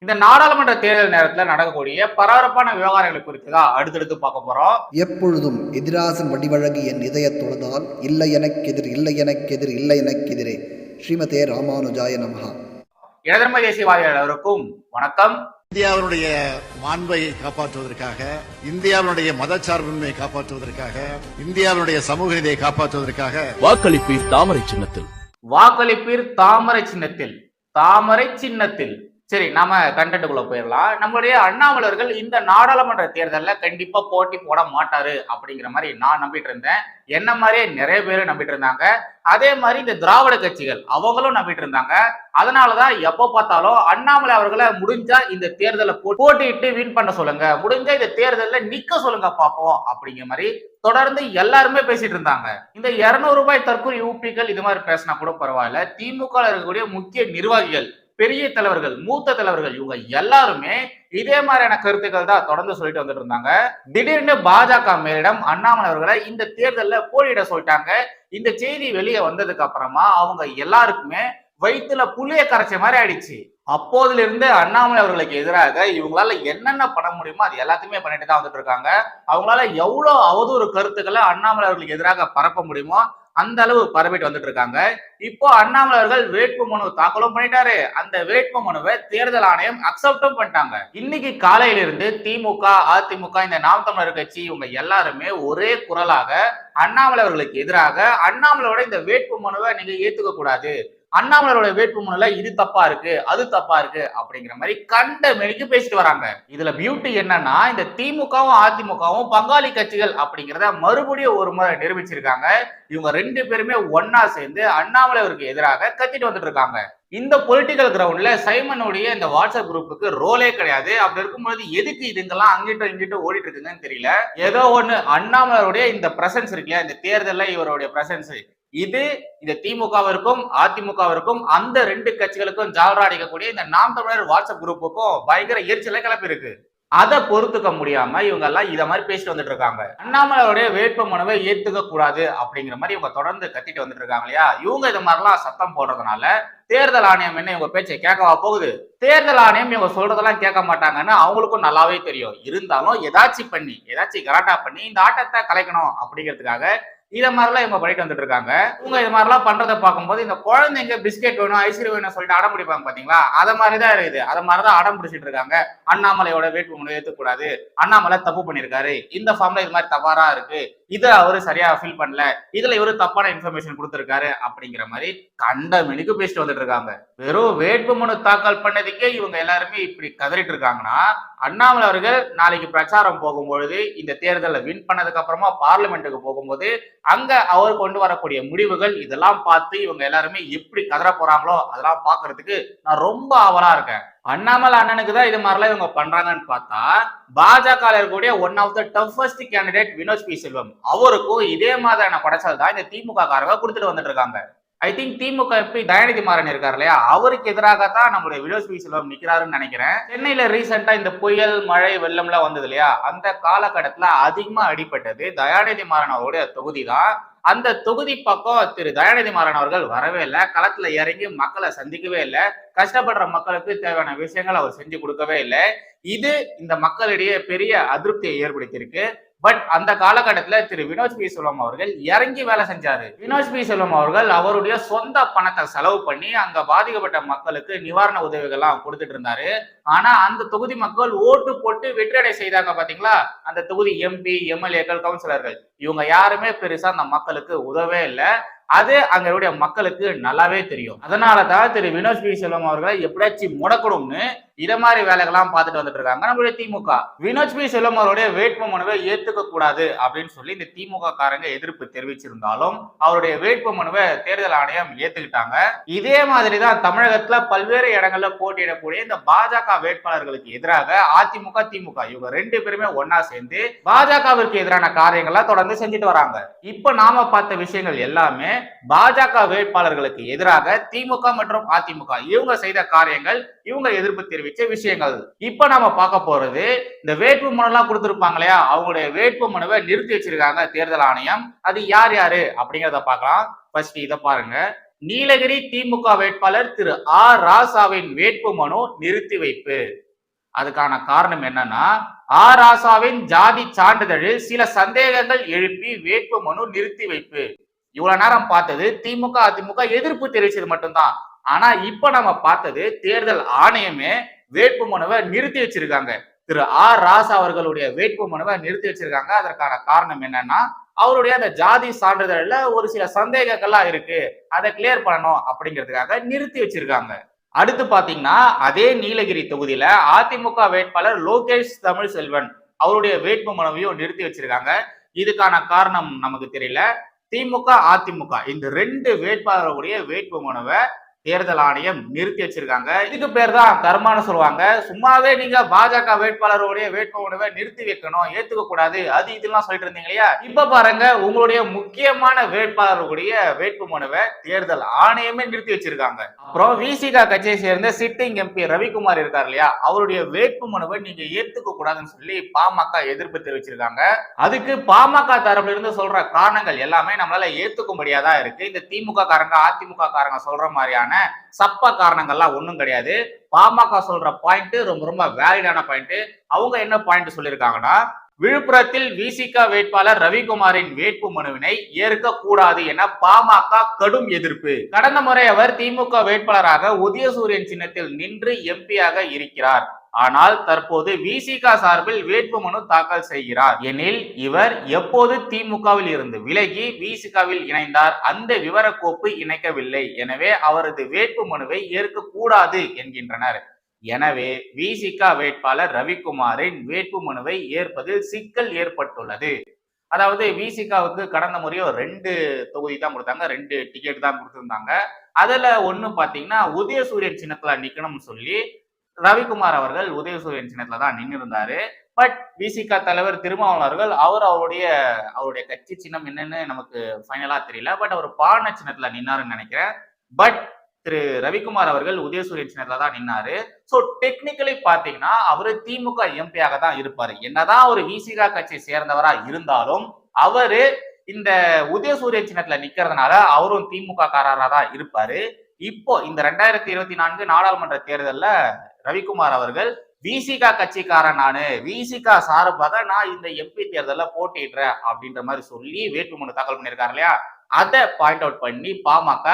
இந்த நாடாளுமன்ற தேர்தல் நேரத்துல நடக்கக்கூடிய பரபரப்பான விவகாரங்கள் குறித்து தான் அடுத்தடுத்து பார்க்க போறோம். எப்பொழுதும் எதிராசன் வடிவழகு என் இதயத் தொழுதால் இல்லை எனக்கெதிர் இல்லை எனக்கெதிர் இல்லை எனக்கெதிரே. ஸ்ரீமதே ராமானுஜாய நமஹா. இடதர்ம தேசியவாதிகளுக்கும் வணக்கம். இந்தியாவினுடைய மாண்பை காப்பாற்றுவதற்காக, இந்தியாவினுடைய மதச்சார்பின்மையை காப்பாற்றுவதற்காக, இந்தியாவினுடைய சமூக நீதியை காப்பாற்றுவதற்காக வாக்களிப்பீர் தாமரை சின்னத்தில். வாக்களிப்பீர் தாமரை சின்னத்தில். தாமரை சின்னத்தில். சரி, நாம கண்டென்ட்டுக்குள்ள போயிடலாம். நம்மளுடைய அண்ணாமலர்கள் இந்த நாடாளுமன்ற தேர்தலில் கண்டிப்பா போட்டி போட மாட்டாரு அப்படிங்கிற மாதிரி நான் நம்பிட்டு இருந்தேன். என்ன மாதிரியே நிறைய பேரும் நம்பிட்டு இருந்தாங்க. அதே மாதிரி இந்த திராவிட கட்சிகள் அவங்களும் நம்பிட்டு இருந்தாங்க. அதனாலதான் எப்ப பார்த்தாலும் அண்ணாமலை அவர்களை முடிஞ்சா இந்த தேர்தலை போட்டியிட்டு வின் பண்ண சொல்லுங்க, முடிஞ்சா இந்த தேர்தலில் நிக்க சொல்லுங்க பாப்போம் அப்படிங்கிற மாதிரி தொடர்ந்து எல்லாருமே பேசிட்டு இருந்தாங்க. இந்த 200 ரூபாய் தற்கொலை யூபிக்கள் இது மாதிரி பேசினா கூட பரவாயில்ல, திமுக இருக்கக்கூடிய முக்கிய நிர்வாகிகள், பெரிய தலைவர்கள், மூத்த தலைவர்கள், இவங்க எல்லாருமே இதே மாதிரியான கருத்துக்கள் தான் தொடர்ந்து சொல்லிட்டு வந்துட்டு இருந்தாங்க. திடீர்னு பாஜக மேலிடம் அண்ணாமலை அவர்களை இந்த தேர்தலில் போட்டியிட சொல்லிட்டாங்க. இந்த செய்தி வெளியே வந்ததுக்கு அப்புறமா அவங்க எல்லாருக்குமே வயிற்றுல புளிய கரைச்ச மாதிரி ஆயிடுச்சு. அப்போதுல இருந்து அண்ணாமலை அவர்களுக்கு எதிராக இவங்களால என்னென்ன பண்ண முடியுமோ அது எல்லாத்தையுமே பண்ணிட்டு தான் வந்துட்டு இருக்காங்க. அவங்களால எவ்வளவு அவதூறு கருத்துக்களை அண்ணாமலை அவர்களுக்கு எதிராக பரப்ப முடியுமோ அந்த அளவு பரப்பிட்டு வந்துட்டு இருக்காங்க. இப்போ அண்ணாமலை அவர்கள் வேட்பு மனு தாக்கலும் பண்ணிட்டாரு. அந்த வேட்பு மனுவை தேர்தல் ஆணையம் அக்செப்டும் பண்ணிட்டாங்க. இன்னைக்கு காலையில இருந்து திமுக, அதிமுக, இந்த நாம் தமிழர் கட்சி இவங்க எல்லாருமே ஒரே குரலாக அண்ணாமலை அவர்களுக்கு எதிராக அண்ணாமலையோட இந்த வேட்பு மனுவை நீங்க ஏத்துக்க கூடாது, அண்ணாமலையோட வேட்புமனுல இது தப்பா இருக்கு, அது தப்பா இருக்கு அப்படிங்கிற மாதிரி கண்ட மெனிக்கு பேசிட்டு வராங்க. இதுல பியூட்டி என்னன்னா, இந்த திமுகவும் அதிமுகவும் பங்காளி கட்சிகள் அப்படிங்கிறத மறுபடியும் ஒரு முறை நிரூபிச்சிருக்காங்க. இவங்க ரெண்டு பேருமே ஒன்னா சேர்ந்து அண்ணாமலை அவருக்கு எதிராக கத்திட்டு வந்துட்டு இருக்காங்க. இந்த பொலிட்டிக்கல் கிரவுண்ட்ல சைமனுடைய இந்த வாட்ஸ்அப் குரூப்புக்கு ரோலே கிடையாது. அப்படி இருக்கும்போது எதுக்கு இதுங்கெல்லாம் அங்கிட்ட இங்கிட்ட ஓடிட்டு இருக்குங்கன்னு தெரியல. ஏதோ ஒண்ணு அண்ணாமலையுடைய இந்த பிரசன்ஸ் இருக்குல்லையா, இந்த தேர்தலில் இவருடைய பிரசன்ஸ், இது இந்த திமுகவிற்கும் அதிமுகவிற்கும் அந்த ரெண்டு கட்சிகளுக்கும் ஜால்ரா அடிக்கக்கூடிய இந்த நாம் தமிழர் வாட்ஸ்அப் குரூப்புக்கும் பயங்கர எரிச்சலை கிளப்பி இருக்கு. அதை பொறுத்துக்க முடியாம இவங்க எல்லாம் இத மாதிரி பேசிட்டு வந்துட்டு இருக்காங்க. அண்ணாமலையோட வேட்பு மனுவை ஏத்துக்க கூடாது அப்படிங்கிற மாதிரி இவங்க தொடர்ந்து கத்திட்டு வந்துட்டு இருக்காங்க இல்லையா. இவங்க இது மாதிரிலாம் சத்தம் போடுறதுனால தேர்தல் ஆணையம் என்ன இவங்க பேச்சை கேட்கவா போகுது? தேர்தல் ஆணையம் இவங்க சொல்றதெல்லாம் கேட்க மாட்டாங்கன்னு அவங்களுக்கும் நல்லாவே தெரியும். இருந்தாலும் ஏதாச்சும் கலாட்டா பண்ணி இந்த ஆட்டத்தை கலைக்கணும் அப்படிங்கிறதுக்காக இத மாதிரிலாம் இவங்க பண்ணிட்டு வந்துட்டு இருக்காங்க. இவங்க இது மாதிரிலாம் பண்றதை பார்க்கும்போது இந்த குழந்தைங்க பிஸ்கெட் வேணும், ஐஸ்கிரீம் வேணும் சொல்லிட்டு அடம் பிடிப்பாங்க பாத்தீங்களா, அத மாதிரிதான் இருக்குது. அத மாதிரிதான் அடம் பிடிச்சிட்டு இருக்காங்க. அண்ணாமலையோட வேட்புமனு ஏத்துக்கூடாது, அண்ணாமலை தப்பு பண்ணிருக்காரு, இந்த ஃபார்ம்ல இது மாதிரி தவறா இருக்கு, இதை அவரு சரியா ஃபில் பண்ணல, இதுல இவரு தப்பான இன்ஃபர்மேஷன் கொடுத்திருக்காரு அப்படிங்கிற மாதிரி கண்ட மெனிக்கு பேசிட்டு வந்துட்டு இருக்காங்க. வெறும் வேட்புமனு தாக்கல் பண்ணதுக்கே இவங்க எல்லாருமே இப்படி கதறிட்டு இருக்காங்கன்னா, அண்ணாமலை அவர்கள் நாளைக்கு பிரச்சாரம் போகும்பொழுது இந்த தேர்தலில் வின் பண்ணதுக்கு அப்புறமா பார்லிமெண்ட்டுக்கு போகும்போது அங்க அவர் கொண்டு வரக்கூடிய முடிவுகள் இதெல்லாம் பார்த்து இவங்க எல்லாருமே எப்படி கதற போறாங்களோ அதெல்லாம் பாக்குறதுக்கு நான் ரொம்ப ஆவலா இருக்கேன். அண்ணாமலை அண்ணனுக்கு தான் இது மாதிரிலாம் இவங்க பண்றாங்கன்னு பார்த்தா, பாஜக இருக்கக்கூடிய one of the toughest candidate Vinod P Selvam அவருக்கும் இதே மாதிரியான படைச்சல் தான் இந்த திமுக காரங்க கொடுத்துட்டு வந்துட்டு இருக்காங்க. I think DMK MP Dayanidhi Maran இருக்காரு இல்லையா, அவருக்கு எதிராகத்தான் நம்மளுடைய வினோத் பி செல்வம் நிக்கிறாருன்னு நினைக்கிறேன். சென்னையில ரீசெண்டா இந்த புயல், மழை, வெள்ளம் எல்லாம் வந்தது இல்லையா, அந்த காலகட்டத்துல அதிகமா அடிபட்டது தயாநிதி மாறன் அவருடைய தொகுதி தான். அந்த தொகுதி பக்கம் திரு தயாநிதி மாறன் அவர்கள் வரவே இல்லை, களத்துல இறங்கி மக்களை சந்திக்கவே இல்லை, கஷ்டப்படுற மக்களுக்கு தேவையான விஷயங்கள் அவர் செஞ்சு கொடுக்கவே இல்லை. இது இந்த மக்களிடையே பெரிய அதிருப்தியை ஏற்படுத்தியிருக்கு. பட் அந்த காலகட்டத்துல திரு வினோத் பி செல்வம் அவர்கள் இறங்கி வேலை செஞ்சாரு. வினோத் பி செல்வம் அவர்கள் அவருடைய சொந்த பணத்தை செலவு பண்ணி அங்க பாதிக்கப்பட்ட மக்களுக்கு நிவாரண உதவிகள்லாம் கொடுத்துட்டு இருந்தாரு. ஆனா அந்த தொகுதி மக்கள் ஓட்டு போட்டு வெற்றியடை செய்தாங்க பாத்தீங்களா, அந்த தொகுதி எம்பி, எம்எல்ஏக்கள், கவுன்சிலர்கள் இவங்க யாருமே பெருசா அந்த மக்களுக்கு உதவே இல்லை. அது அங்களுடைய மக்களுக்கு நல்லாவே தெரியும். அதனாலதான் திரு வினோத் பி செல்வம் அவர்களை எப்படியாச்சும் முடக்கணும்னு இத மாதிரி வேலைகள்லாம் பார்த்துட்டு வந்துட்டு இருக்காங்க நம்மளுடைய திமுக. வினோத் பி செல்வம் அவருடைய வேட்பு மனுவை ஏத்துக்க கூடாது அப்படின்னு சொல்லி இந்த திமுக காரங்க எதிர்ப்பு தெரிவிச்சிருந்தாலும் அவருடைய வேட்பு மனுவை தேர்தல் ஆணையம் ஏத்துக்கிட்டாங்க. இதே மாதிரிதான் தமிழகத்துல பல்வேறு இடங்கள்ல போட்டியிடக்கூடிய இந்த பாஜக வேட்பாளர்களுக்கு எதிராக அதிமுக, திமுக இவங்க ரெண்டு பேருமே ஒன்னா சேர்ந்து பாஜகவிற்கு எதிரான காரியங்கள்லாம் தொடர்ந்து செஞ்சுட்டு வராங்க. இப்ப நாம பார்த்த விஷயங்கள் எல்லாமே பாஜக வேட்பாளர்களுக்கு எதிராக திமுக மற்றும் அதிமுக இவங்க செய்த காரியங்கள், இவங்க எதிர்ப்பு தெரிவிச்ச விஷயங்கள். இப்ப நாம பார்க்க போறது இந்த வேட்பு மனு எல்லாம் கொடுத்திருப்பாங்க இல்லையா, அவங்களுடைய வேட்பு மனுவை நிறுத்தி வச்சிருக்காங்க தேர்தல் ஆணையம். அது யார் யாரு அப்படிங்கிறத பார்க்கலாம். ஃபர்ஸ்ட் இதை பாருங்க. நீலகிரி திமுக வேட்பாளர் திரு ராசாவின் வேட்புமனு நிறுத்தி வைப்பு. அதுக்கான காரணம் என்னன்னா, ராசாவின் ஜாதி சான்றிதழில் சில சந்தேகங்கள் எழுப்பி வேட்புமனு நிறுத்தி வைப்பு. இவ்வளவு நேரம் பார்த்தது திமுக அதிமுக எதிர்ப்பு தெரிவிச்சது மட்டும்தான். ஆனா இப்ப நம்ம பார்த்தது தேர்தல் ஆணையமே வேட்புமனுவை நிறுத்தி வச்சிருக்காங்க. திரு ராசா அவர்களுடைய வேட்புமனுவை நிறுத்தி வச்சிருக்காங்க. அதற்கான காரணம் என்னன்னா, அவருடைய அந்த ஜாதி சான்றிதழ்ல ஒரு சில சந்தேகங்கள்லாம் இருக்கு, அதை கிளியர் பண்ணணும் அப்படிங்கிறதுக்காக நிறுத்தி வச்சிருக்காங்க. அடுத்து பாத்தீங்கன்னா, அதே நீலகிரி தொகுதியில அதிமுக வேட்பாளர் லோகேஷ் தமிழ்செல்வன் அவருடைய வேட்புமனுவையும் நிறுத்தி வச்சிருக்காங்க. இதுக்கான காரணம் நமக்கு தெரியல. திமுக அதிமுக இந்த 2 வேட்பாளர்களுடைய வேட்புமனுவை தேர்தல் ஆணையம் நிறுத்தி வச்சிருக்காங்க. இதுக்கு பேர் தான் கர்மான்னு சொல்லுவாங்க. சும்மாவே நீங்க பாஜக வேட்பாளருடைய வேட்புமனுவை நிறுத்தி வைக்கணும், ஏத்துக்க கூடாது, அது இதெல்லாம் சொல்லிட்டு இருந்தீங்க இல்லையா? இப்ப பாருங்க, உங்களுடைய முக்கியமான வேட்பாளருடைய வேட்புமனுவை தேர்தல் ஆணையமே நிறுத்தி வச்சிருக்காங்க. அப்புறம் விசிக கட்சியை சேர்ந்த சிட்டிங் எம்பி ரவிக்குமார் இருக்கார் இல்லையா, அவருடைய வேட்புமனுவை நீங்க ஏத்துக்க கூடாதுன்னு சொல்லி பாமக எதிர்ப்பு தெரிவிச்சிருக்காங்க. அதுக்கு பாமக தரப்புல இருந்து சொல்ற காரணங்கள் எல்லாமே நம்மளால ஏத்துக்க முடியாதா இருக்கு. இந்த திமுக காரங்க அதிமுக காரங்க சொல்ற மாதிரியான சப்ப காரணங்கள்லாம் ஒண்ணும் கிடையாது. பாமக சொல்ற பாயிண்ட் ரொம்ப ரொம்ப வேலிடான பாயிண்ட். அவங்க என்ன பாயிண்ட் சொல்லியிருக்காங்கன்னா, விழுப்புரத்தில் விசிக வேட்பாளர் ரவிக்குமாரின் வேட்பு மனுவினை ஏற்க கூடாது என பாமக கடும் எதிர்ப்பு. கடந்த முறை அவர் திமுக வேட்பாளராக உதயசூரியன் சின்னத்தில் நின்று எம்பியாக இருக்கிறார். ஆனால் தற்போது விசிக சார்பில் வேட்புமனு தாக்கல் செய்கிறார் எனில் இவர் எப்போது திமுகவில் இருந்து விலகி விசிகவில் இணைந்தார், அந்த விவரக்கோப்பு இணைக்கவில்லை. எனவே அவரது வேட்புமனுவை ஏற்க கூடாது என்கின்றனர். எனவே விசிக வேட்பாளர் ரவிக்குமாரின் வேட்புமனுவை ஏற்பதில் சிக்கல் ஏற்பட்டுள்ளது. அதாவது விசிகாவுக்கு கடந்த முறையோ 2 தொகுதி தான் கொடுத்தாங்க, 2 டிக்கெட் தான் கொடுத்திருந்தாங்க. அதுல ஒண்ணு பாத்தீங்கன்னா உதயசூரியன் சின்னத்துல நிக்கணும்னு சொல்லி ரவிக்குமார் அவர்கள் உதயசூரியன் சின்னத்துல தான் நின்று இருந்தாரு. பட் விசிக தலைவர் திருமாவளவர்கள் அவருடைய கட்சி சின்னம் என்னன்னு நமக்கு ஃபைனலா தெரியல. பட் அவர் பானை சின்னத்துல நின்னாருன்னு நினைக்கிறேன். பட் திரு ரவிக்குமார் அவர்கள் உதயசூரியன் சின்னத்துல தான் நின்னாரு. சோ டெக்னிக்கலி பாத்தீங்கன்னா அவரு திமுக எம்பியாக தான் இருப்பாரு. என்னதான் ஒரு விசிக கட்சி சேர்ந்தவரா இருந்தாலும் அவரு இந்த உதயசூரியன் சின்னத்துல நிக்கிறதுனால அவரும் திமுக காரரா தான் இருப்பாரு. இப்போ இந்த 2024 நாடாளுமன்ற தேர்தல்ல ரவிக்குமார் அவர்கள் விசிக கட்சிக்காரன், நானு விசிக சார்பாக நான் இந்த எம்பி தேர்தல்ல போட்டிடுறேன் அப்படின்ற மாதிரி சொல்லி வேட்புமனு தாக்கல் பண்ணியிருக்காரு இல்லையா, அதை பாயிண்ட் அவுட் பண்ணி பாமக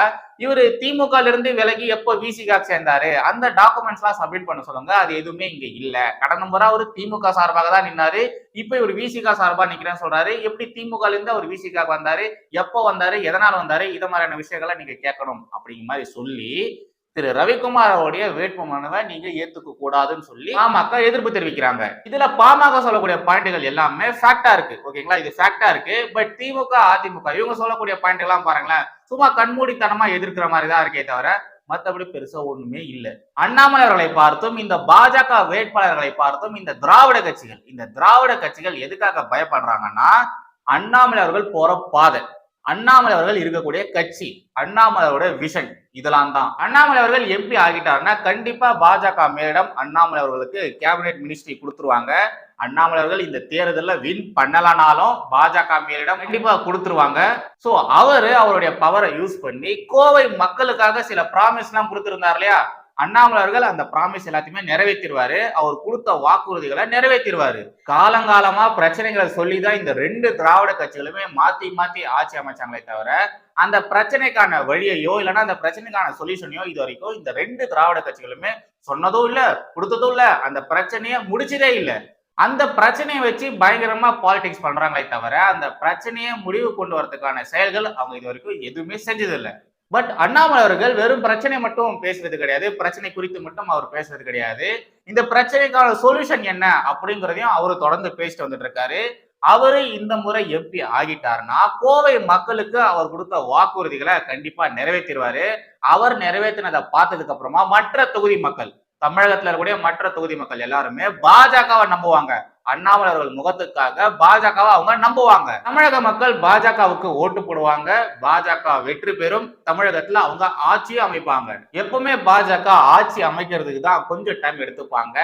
இவரு திமுக இருந்து விலகி எப்போ விசிக சேர்ந்தாரு அந்த டாக்குமெண்ட்ஸ் எல்லாம் சப்மிட் பண்ண சொல்லுங்க. அது எதுவுமே இங்க இல்ல. கடந்த முறை அவரு திமுக சார்பாக தான் நின்னாரு, இப்ப இவர் விசிக சார்பா நிக்கிறேன்னு சொல்றாரு. எப்படி திமுக இருந்து அவர் விசிக வந்தாரு, எப்போ வந்தாரு, எதனால வந்தாரு, இத மாதிரியான விஷயங்களை நீங்க கேட்கணும் அப்படிங்கிற மாதிரி சொல்லி திரு ரவிக்குமார் அவருடைய வேட்புமனுவை நீங்க ஏத்துக்க கூடாதுன்னு சொல்லி பாமக எதிர்ப்பு தெரிவிக்கிறாங்க. இதுல பாமக சொல்லக்கூடிய பாயிண்ட்கள் எல்லாமே ஃபேக்டா இருக்கு. ஓகேங்களா, இது ஃபேக்டா இருக்கு. பட் திமுக அதிமுக இவங்க சொல்லக்கூடிய பாயிண்ட் எல்லாம் பாருங்களேன், சும்மா கண்மூடித்தனமா எதிர்க்கிற மாதிரி தான் இருக்கே தவிர மற்றபடி பெருசா ஒண்ணுமே இல்லை. அண்ணாமலை அவர்களை பார்த்தும் இந்த பாஜக வேட்பாளர்களை பார்த்தும் இந்த திராவிட கட்சிகள் எதுக்காக பயப்படுறாங்கன்னா, அண்ணாமலை அவர்கள் போற பாதை, அண்ணாமலை அவர்கள் இருக்கக்கூடிய கட்சி, அண்ணாமலையோட விஷன் இதெல்லாம் தான். அண்ணாமலை அவர்கள் எம்பி ஆகிட்டாருன்னா கண்டிப்பா பாஜக மேலிடம் அண்ணாமலை அவர்களுக்கு கேபினெட் மினிஸ்ட்ரி கொடுத்துருவாங்க. அண்ணாமலை அவர்கள் இந்த தேர்தலில் வின் பண்ணலனாலும் பாஜக மேலிடம் கண்டிப்பா கொடுத்துருவாங்க. சோ அவருடைய பவரை யூஸ் பண்ணி கோவை மக்களுக்காக சில ப்ராமிஸ் எல்லாம் கொடுத்திருந்தார் இல்லையா, அண்ணாமலை அவர்கள் அந்த ப்ராமிஸ் எல்லாத்தையுமே நிறைவேற்றிடுவாரு. அவர் கொடுத்த வாக்குறுதிகளை நிறைவேற்றிடுவாரு. காலங்காலமா பிரச்சனைகளை சொல்லிதான் இந்த 2 திராவிட கட்சிகளுமே மாத்தி ஆட்சி அமைச்சாங்களே தவிர அந்த பிரச்சனைக்கான வழியையோ இல்லைன்னா அந்த பிரச்சனைக்கான சொல்யூஷனையோ இது வரைக்கும் இந்த 2 திராவிட கட்சிகளுமே சொன்னதும் இல்ல, கொடுத்ததும் இல்ல, அந்த பிரச்சனையை முடிச்சதே இல்லை. அந்த பிரச்சனையை வச்சு பயங்கரமா பாலிடிக்ஸ் பண்றாங்களே தவிர அந்த பிரச்சனையை முடிவு கொண்டு வரதுக்கான செயல்கள் அவங்க இது வரைக்கும் எதுவுமே செஞ்சது இல்லை. பட் அண்ணாமலை அவர்கள் வெறும் பிரச்சனை மட்டும் பேசுறது கிடையாது, பிரச்சனை குறித்து மட்டும் அவர் பேசுறது கிடையாது, இந்த பிரச்சனைக்கான சொல்யூஷன் என்ன அப்படிங்கிறதையும் அவரு தொடர்ந்து பேசிட்டு வந்துட்டு இருக்காரு. அவரு இந்த முறை எம்பி ஆகிட்டாருன்னா கோவை மக்களுக்கு அவர் கொடுத்த வாக்குறுதிகளை கண்டிப்பா நிறைவேற்றிடுவாரு. அவர் நிறைவேற்றினதை பார்த்ததுக்கு அப்புறமா மற்ற தொகுதி மக்கள், தமிழகத்துல இருக்கக்கூடிய மற்ற தொகுதி மக்கள் எல்லாருமே பாஜகவை நம்புவாங்க. அண்ணாமலை அவர்கள் முகத்துக்காக பாஜகவை அவங்க நம்புவாங்க. தமிழக மக்கள் பாஜகவுக்கு ஓட்டு போடுவாங்க. பாஜக வெற்றி பெறும். தமிழகத்துல அவங்க ஆட்சியும் அமைப்பாங்க. எப்பவுமே பாஜக ஆட்சி அமைக்கிறதுக்கு தான் கொஞ்சம் டைம் எடுத்துப்பாங்க.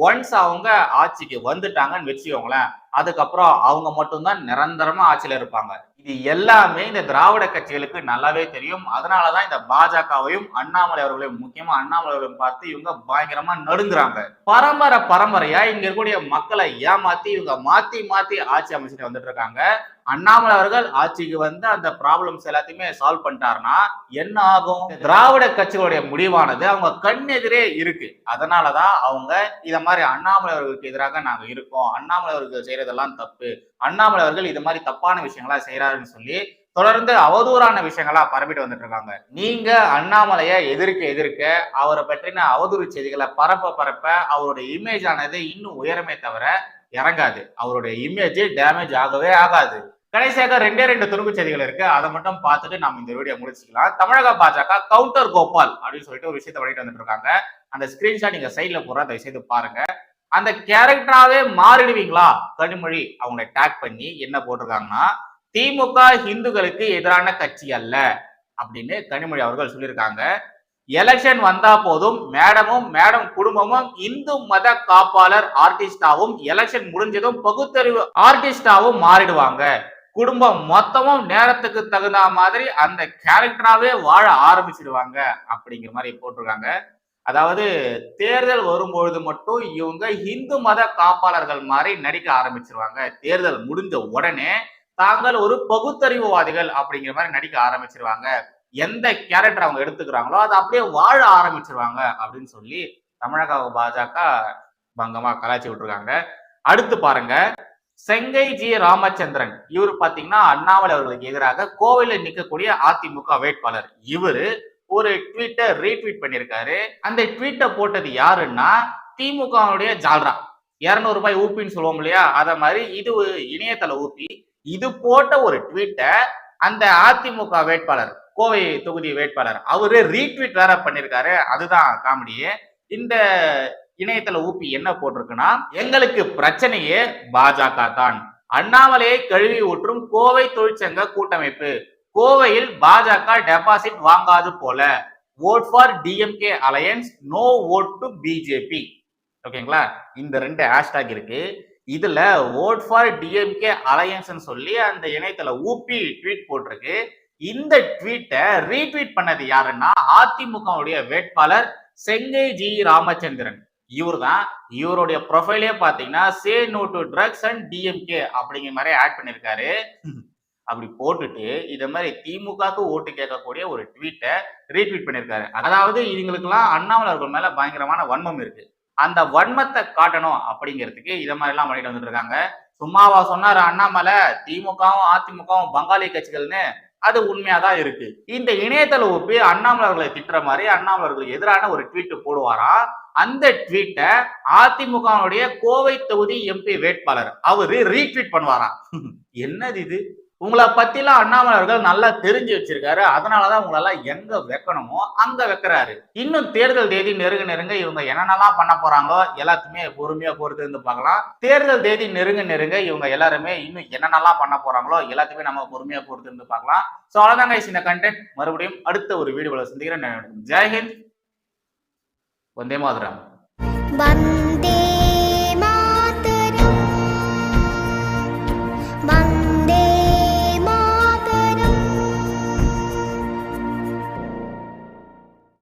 ஒன்ஸ் அவங்க ஆட்சிக்கு வந்துட்டாங்கன்னு வச்சுக்கோங்களேன், அதுக்கப்புறம் அவங்க மட்டும்தான் நிரந்தரமா ஆட்சியில இருப்பாங்க. இது எல்லாமே இந்த திராவிட கட்சிகளுக்கு நல்லாவே தெரியும். அதனாலதான் இந்த பாஜகவையும் அண்ணாமலை அவர்களையும், முக்கியமா அண்ணாமலை அவர்களையும் பார்த்து இவங்க பயங்கரமா நடுங்குறாங்க. பரம்பரையா இங்க இருக்கக்கூடிய மக்களை ஏமாத்தி இவங்க மாத்தி மாத்தி ஆட்சி அமைச்சுட்டு வந்துட்டு இருக்காங்க. அண்ணாமலை அவர்கள் ஆட்சிக்கு வந்து அந்த ப்ராப்ளம்ஸ் எல்லாத்தையுமே சால்வ் பண்ணிட்டாருன்னா என்ன ஆகும்? திராவிட கட்சிகளுடைய முடிவானது அவங்க கண் எதிரே இருக்கு. அதனாலதான் அவங்க இத மாதிரி அண்ணாமலை அவர்களுக்கு எதிராக நாங்க இருக்கோம், அண்ணாமலை அவர்கள் செய்யறதெல்லாம் தப்பு, அண்ணாமலை அவர்கள் இது மாதிரி தப்பான விஷயங்களா செய்யறாருன்னு சொல்லி தொடர்ந்து அவதூறான விஷயங்களா பரப்பிட்டு வந்துட்டு இருக்காங்க. நீங்க அண்ணாமலைய எதிர்க்க அவரை பற்றின அவதூறு செய்திகளை பரப்ப அவருடைய இமேஜ் ஆனது இன்னும் உயரமே தவிர இறங்காது. அவருடைய இமேஜ் டேமேஜ் ஆகவே ஆகாது. கடைசியாக 2 துணுக்கு செய்திகள் இருக்கு, அதை மட்டும் பார்த்துட்டு நம்ம இந்த வீடியோ முடிச்சுக்கலாம். தமிழக பாஜக கவுண்டர் கோபால் அப்படின்னு சொல்லிட்டு ஒரு விஷயத்தை வெளியிட்டு வந்துட்டு இருக்காங்க. அந்த ஸ்கிரீன்ஷாட் நீங்க சைட்ல போற தயவு செய்து பாருங்க. அந்த கேரக்டராவே மாறிடுவீங்களா? கனிமொழி அவங்களை டேக் பண்ணி என்ன போட்டிருக்காங்கன்னா, திமுக இந்துக்களுக்கு எதிரான கட்சி அல்ல அப்படின்னு கனிமொழி அவர்கள் சொல்லியிருக்காங்க. எலெக்ஷன் வந்தா போதும் மேடம் குடும்பமும் இந்து மத காப்பாளர் ஆர்டிஸ்டாவும் எலெக்ஷன் முடிஞ்சதும் பகுத்தறிவு ஆர்டிஸ்டாவும் மாறிடுவாங்க. குடும்பம் மொத்தமும் நேரத்துக்கு தகுந்த மாதிரி அந்த கேரக்டராவே வாழ ஆரம்பிச்சிடுவாங்க அப்படிங்கிற மாதிரி போட்டிருக்காங்க. அதாவது தேர்தல் வரும்பொழுது மட்டும் இவங்க இந்து மத காப்பாளர்கள் மாதிரி நடிக்க ஆரம்பிச்சிருவாங்க. தேர்தல் முடிஞ்ச உடனே தாங்கள் ஒரு பகுத்தறிவுவாதிகள் அப்படிங்கிற மாதிரி நடிக்க ஆரம்பிச்சிருவாங்க. எந்த கேரக்டர் அவங்க எடுத்துக்கிறாங்களோ அதை அப்படியே வாழ ஆரம்பிச்சிருவாங்க அப்படின்னு சொல்லி தமிழக பாஜக பங்கமா கலாச்சி விட்டுருக்காங்க. அடுத்து பாருங்க, செங்கை ஜி ராமச்சந்திரன் இவர் பாத்தீங்கன்னா அண்ணாமலை அவர்களுக்கு எதிராக கோவையில நிற்கக்கூடிய அதிமுக வேட்பாளர். இவரு ஒரு ட்வீட்டை ரீட்வீட் பண்ணியிருக்காரு. அந்த ட்வீட்டை போட்டது யாருன்னா திமுகவுடைய ஜால்ரா, 200 ரூபாய் ஊப்பின்னு சொல்லுவோம் இல்லையா, அத மாதிரி இது இணையதள ஊப்பி. இது போட்ட ஒரு ட்வீட்டை அந்த அதிமுக வேட்பாளர், கோவை தொகுதி வேட்பாளர், அவரு ரீட்வீட் வேற பண்ணிருக்காரு. அதுதான் காமெடியே. இந்த இணையதள ஊப்பி என்ன போட்டிருக்குன்னா, எங்களுக்கு பிரச்சனையே பாஜக தான், அண்ணாமலையை கழுவி ஊற்றும் கோவை தொழிற்சங்க கூட்டமைப்பு, கோவையில் பாஜக டெபாசிட் வாங்காது போல, vote for DMK alliance, no vote to BJP. ஓகேங்களா? இந்த 2 ஹேஷ்டாக் இருக்கு. இதுல ஓட் ஃபார் டிஎம்கே அலையன்ஸ் சொல்லி அந்த இணையதள ஊப்பி ட்வீட் போட்டிருக்கு. இந்த ட்வீட்டை ரீட்வீட் பண்ணது யாருன்னா அதிமுகவுடைய வேட்பாளர் செங்கை ஜி ராமச்சந்திரன். இவர் தான். இவருடைய ப்ரொஃபைலே பாத்தீங்கன்னா say no to drugs and DMK அப்படிங்கிற மாதிரி ஆட் பண்ணிருக்காரு. அப்படி போட்டுட்டு இத மாதிரி திமுகக்கு ஓட்டு கேட்கக்கூடிய ஒரு ட்வீட்டை ரீட்வீட் பண்ணிருக்காரு. அதாவது இவங்களுக்கெல்லாம் அண்ணாமலை அவர்கள் மேல பயங்கரமான வன்மம் இருக்கு. அந்த வன்மத்தை காட்டணும் அப்படிங்கிறதுக்கு இத மாதிரி எல்லாம் பண்ணிட்டு வந்துட்டு இருக்காங்க. சும்மாவா சொன்னாரு அண்ணாமலை திமுகவும் அதிமுகவும் பங்காளி கட்சிகள்னு? அது உண்மையாதான் இருக்கு. இந்த இணையதள ஊப்பி அண்ணாமலை அவர்களை திட்டுற மாதிரி அண்ணாமலை அவர்களுக்கு எதிரான ஒரு ட்வீட் போடுவாராம். அந்த ட்வீட்டை அதிமுகவுடைய கோவை தொகுதி எம்பி வேட்பாளர் அவரு ரீட்வீட் பண்ணுவாராம். என்னது இது? உங்களை பத்திலாம் அண்ணாமலை அவர்கள் நல்லா தெரிஞ்சு வச்சிருக்காரு. அதனாலதான் உங்களெல்லாம் எங்க வைக்கணுமோ அங்க வைக்கிறாரு. இன்னும் தேர்தல் தேதி நெருங்க இவங்க என்னென்னலாம் பண்ண போறாங்களோ எல்லாத்தையுமே பொறுமையா பொறுத்து இருந்து பார்க்கலாம். தேர்தல் தேதி நெருங்க இவங்க எல்லாருமே இன்னும் என்னென்னலாம் பண்ண போறாங்களோ எல்லாத்தையுமே நம்ம பொறுமையா பொறுத்து இருந்து பார்க்கலாம். சோ அவ்வளவுதாங்க இந்த கண்டென்ட். மறுபடியும் அடுத்த ஒரு வீடியோல சந்திக்கிறேன். ஜெய்ஹிந்த், வந்தே மாதரம்.